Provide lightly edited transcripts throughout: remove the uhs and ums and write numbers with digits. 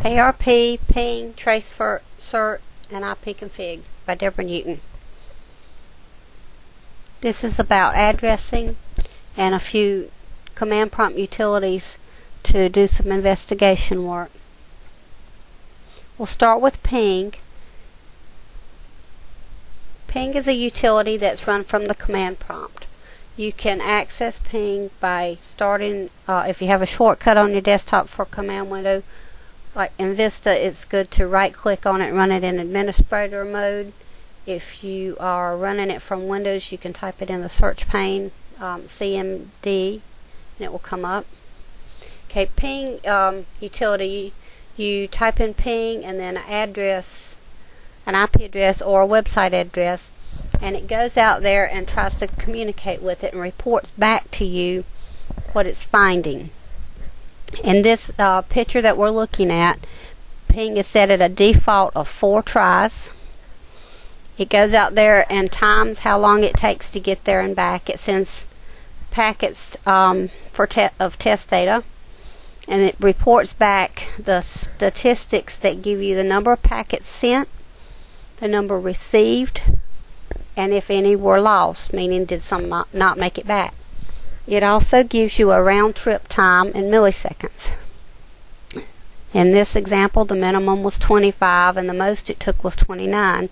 ARP, ping, tracert, and ipconfig by Deb Newton. This is about addressing and a few command prompt utilities to do some investigation work. We'll start with ping. Ping is a utility that's run from the command prompt. You can access ping by starting, if you have a shortcut on your desktop for command window, like in Vista, it's good to right click on it and run it in administrator mode. If you are running it from Windows, you can type it in the search pane, CMD, and it will come up. Okay, ping utility, you type in ping and then an address, an IP address or a website address, and it goes out there and tries to communicate with it and reports back to you what it's finding. In this picture that we're looking at, ping is set at a default of 4 tries. It goes out there and times how long it takes to get there and back. It sends packets of test data, and it reports back the statistics that give you the number of packets sent, the number received, and if any were lost, meaning did some not make it back. It also gives you a round trip time in milliseconds. In this example, the minimum was 25 and the most it took was 29.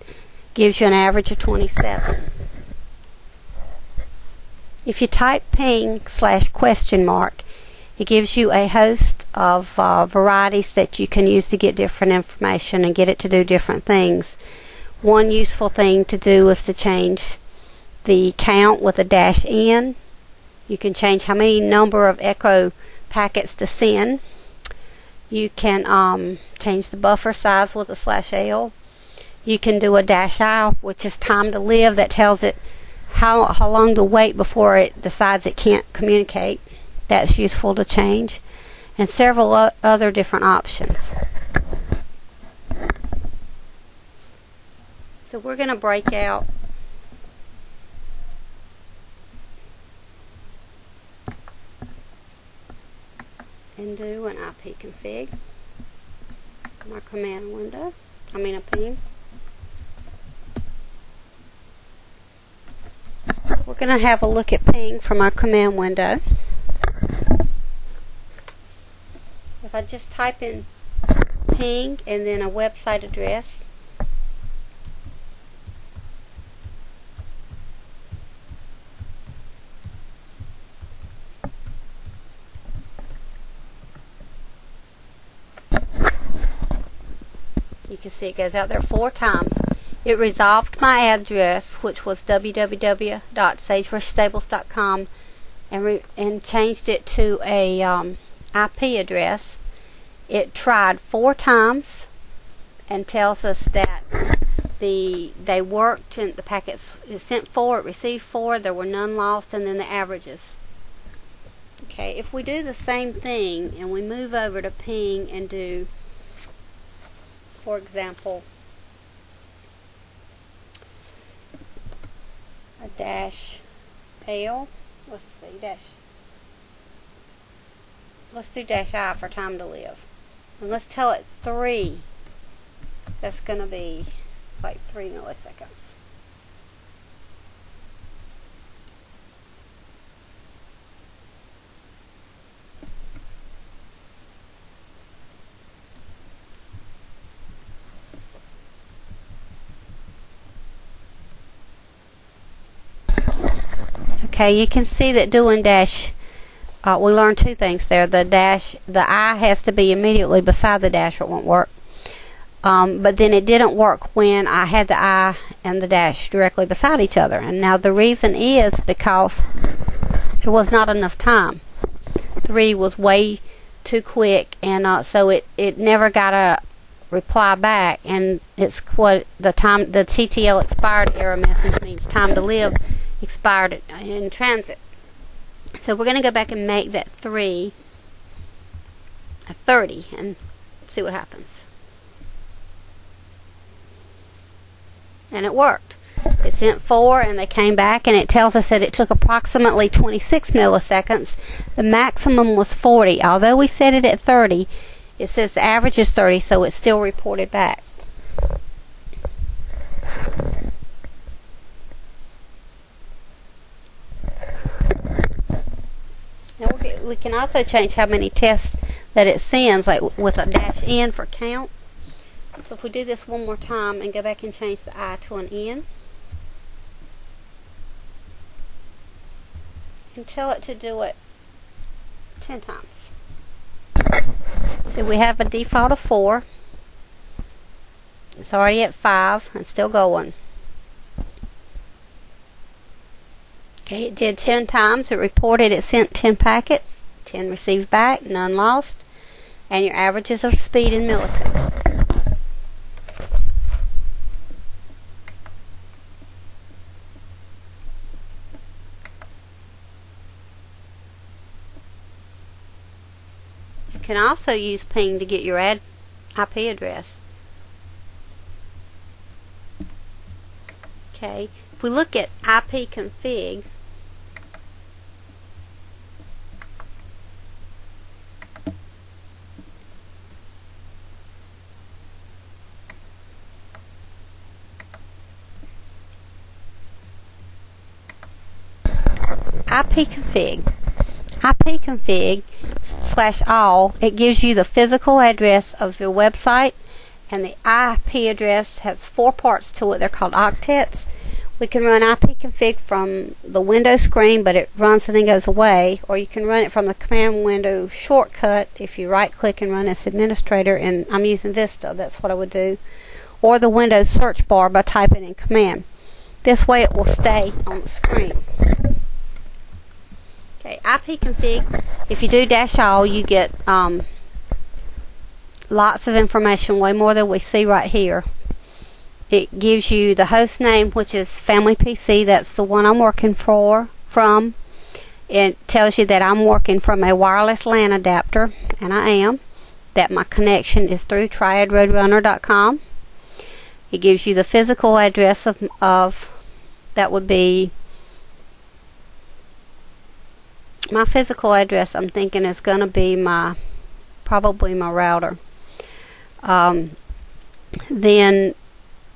Gives you an average of 27. If you type ping /?, it gives you a host of varieties that you can use to get different information and get it to do different things. One useful thing to do is to change the count with a -n. You can change how many number of echo packets to send. You can change the buffer size with a /l. You can do a -i, which is time to live, that tells it how long to wait before it decides it can't communicate. That's useful to change. And several other different options. So we're going to break out and do an ipconfig from our command window. A ping. We're going to have a look at ping from our command window. If I just type in ping and then a website address, you can see it goes out there 4 times. It resolved my address, which was www.sagebrushstables.com, and changed it to a IP address. It tried 4 times and tells us that they worked and the packets it sent 4, it received 4, there were none lost, and then the averages. Okay, if we do the same thing and we move over to ping and do, for example, a -l, let's do -i for time to live, and let's tell it 3. That's going to be like 3 milliseconds. Okay, you can see that doing we learned 2 things there. The I has to be immediately beside the dash or it won't work. But then it didn't work when I had the I and the dash directly beside each other. And now the reason is because there was not enough time. 3 was way too quick, and so it never got a reply back, and it's what the TTL expired error message means. Time to live expired in transit. So we're going to go back and make that 3 a 30 and see what happens. And it worked. It sent 4 and they came back, and it tells us that it took approximately 26 milliseconds. The maximum was 40. Although we set it at 30, It says the average is 30, so it's still reported back. Now we can also change how many tests that it sends, like with a -n for count. So if we do this one more time and go back and change the I to an N, and tell it to do it 10 times. So we have a default of 4. It's already at 5 and still going. Okay, it did 10 times. It reported it sent 10 packets, 10 received back, none lost, and your averages of speed in milliseconds. You can also use ping to get your IP address. Okay, if we look at ipconfig, ipconfig/all, it gives you the physical address of your website, and the IP address has 4 parts to it. They're called octets. We can run ipconfig from the window screen, but it runs and then goes away, or you can run it from the command window shortcut if you right click and run as administrator, and I'm using Vista, that's what I would do, or the Windows search bar by typing in command. This way it will stay on the screen. Okay, ipconfig, if you do -all, you get lots of information, way more than we see right here. It gives you the host name, which is Family PC. That's the one I'm working from. It tells you that I'm working from a wireless LAN adapter, and I am. That my connection is through triadroadrunner.com. It gives you the physical address of that would be my physical address. I'm thinking is going to be probably my router. Then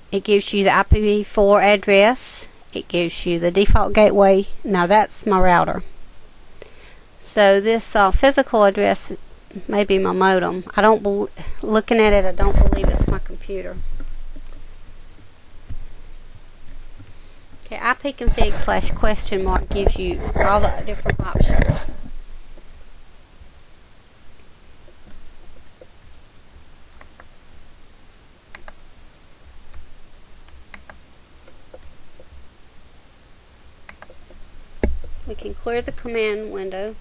it gives you the IPv4 address. It gives you the default gateway. Now that's my router. So this physical address may be my modem. Looking at it, I don't believe it's my computer. Okay, ipconfig/?mark gives you all the different options. We can clear the command window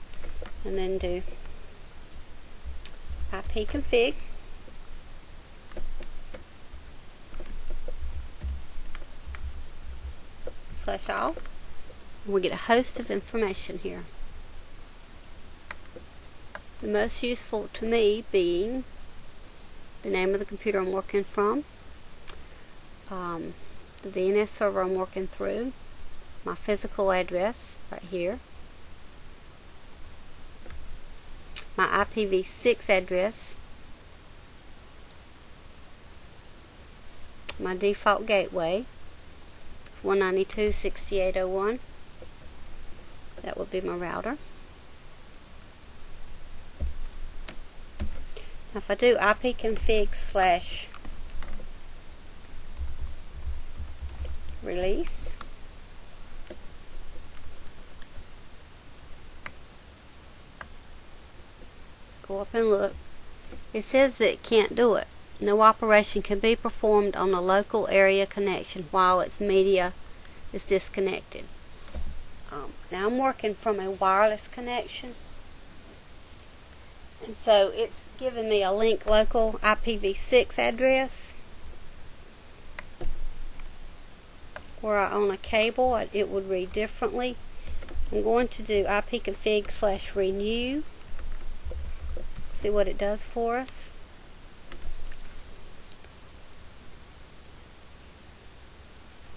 and then do ipconfig/all. We get a host of information here. The most useful to me being the name of the computer I'm working from, the DNS server I'm working through, my physical address right here, my IPv6 address, my default gateway, it's 192.68.01. That would be my router. Now if I do ipconfig/release, go up and look, it says that it can't do it. No operation can be performed on a local area connection while its media is disconnected. Now I'm working from a wireless connection, and so it's giving me a link local IPv6 address. Where I own a cable, it would read differently. I'm going to do ipconfig/renew. See what it does for us.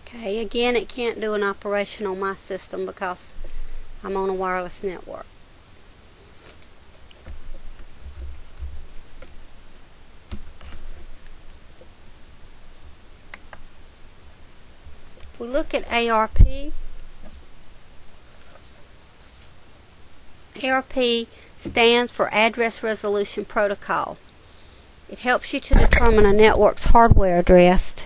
Okay, again, it can't do an operation on my system because I'm on a wireless network. If we look at ARP, ARP stands for Address Resolution Protocol. It helps you to determine a network's hardware address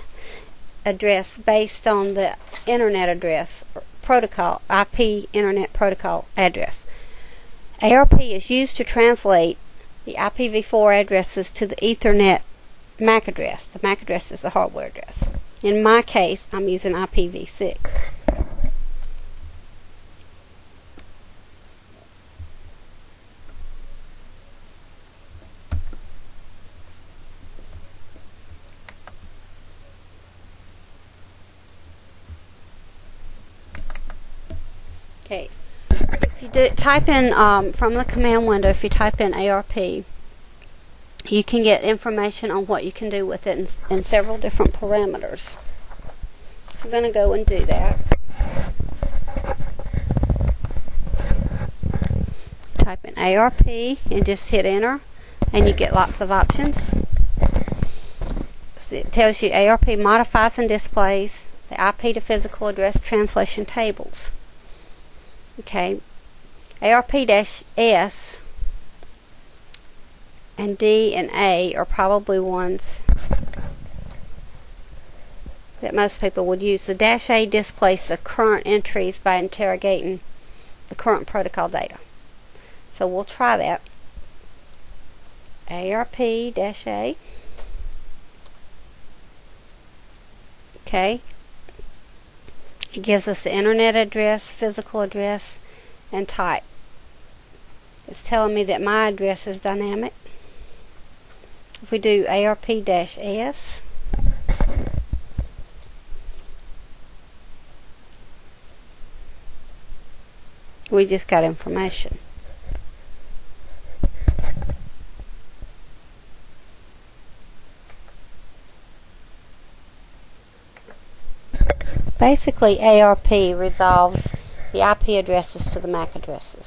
based on the internet address protocol, IP Internet Protocol address. ARP is used to translate the IPv4 addresses to the Ethernet MAC address. The MAC address is the hardware address. In my case, I'm using IPv6. Okay, if you type in from the command window, if you type in ARP, you can get information on what you can do with it in several different parameters. I'm going to go and do that. Type in ARP and just hit enter, and you get lots of options. So it tells you ARP modifies and displays the IP to physical address translation tables. Okay, ARP-S and D and A are probably ones that most people would use. The -A displays the current entries by interrogating the current protocol data. So we'll try that. ARP-A. Okay. It gives us the internet address, physical address, and type. It's telling me that my address is dynamic. If we do ARP-S, we just got information. Basically, ARP resolves the IP addresses to the MAC addresses.